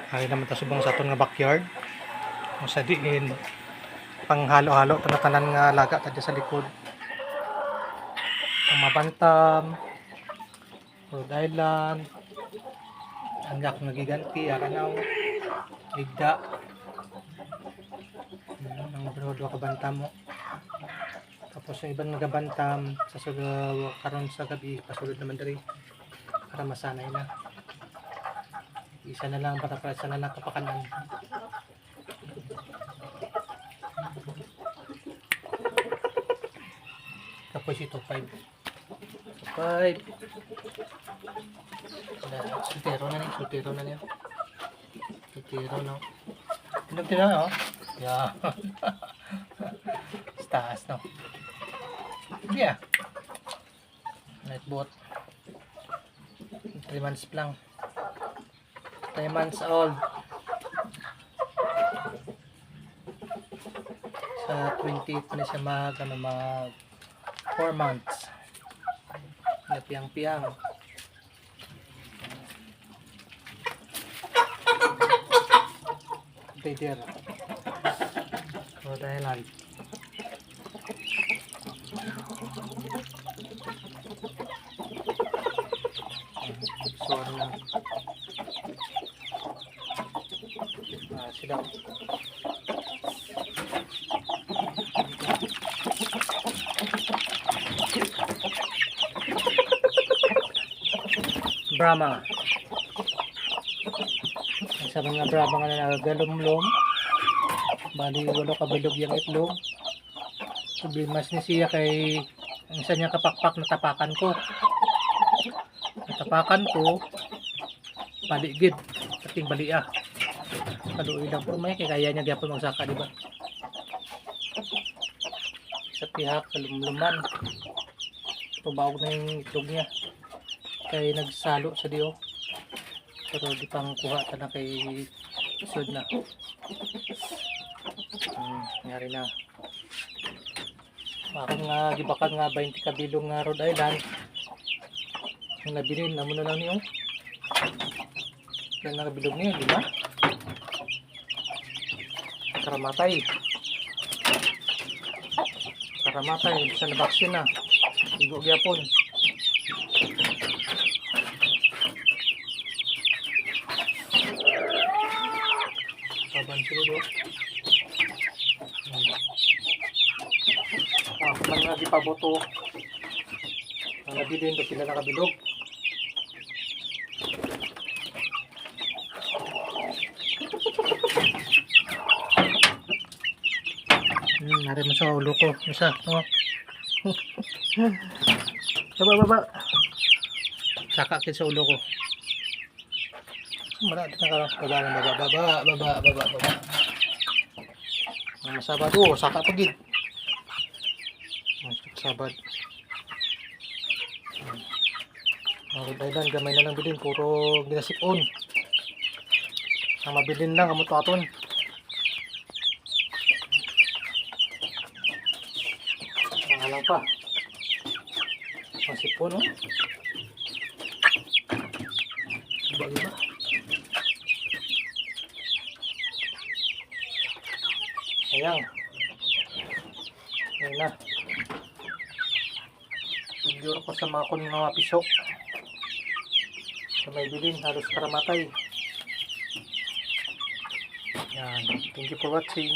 Ay naman ta subong sa aton nga backyard. Kung sa diin pang halo-halo tanan nga laga ta sa likod. Ang mabantam, Rhode Island, anyak nga giganti, aranaw, igda. Ang brodo ka bantam mo. Tapos yung ibang nagabantam sa karon sa gabi pasulod naman diri para masanay na. Isa na lang para isa na lang kapakanan. Tapos ito 5. Sutero na niya. Sutero na. Pinagtira no? Yeah. Taas no. Yeah. Night boat. 3 months lang. 3 months old. Sa 28 na siya mag 4 months. Napiyang-piyang. Peter. Rhode Island. Sorry na. Sila. Brahma. Sa mga Brahma nga na nagalumlom. Bali walo ka bilog yung itlog. Problemas ni siya kay ang isa niya kapakpak natapakan ko. Natapakan ko paligid ating balia. Kaluoy lang po may kaya niya gyapon magsaka di ba? Sa pihak kalumluman. Tubawag na yung itlog niya. Kay nagsalo sa diyo. Pero di pang kuha ta na kay sud na. Nangyari na. Akong nga gibakan nga 20 kabilong nga Rhode Island. Ang nabilin na mo na lang niyo. Kaya nga kabilog niyo, di ba? Karamatay. Karamatay, bisa na vaccine na. Igo gyapon. Kaban sila do. Man nga di paboto. Ang nabilin do sila nakabilog. Nari mo sa ulo ko. Isa. Oh. Baba. Saka kin sa ulo ko. Marami na ka. Baba. Masabad. Oh, saka pagid. Sabad. Rhode Island, gamay na lang bilin. Puro ginasipon. Ang mabilin lang, amot aton. Lang pa. Masipon, no? Diba? Ayan. Ayan na. Siguro ko sa mga piso. Sa may bilin, halos karamatay. Ayan. Thank you for watching.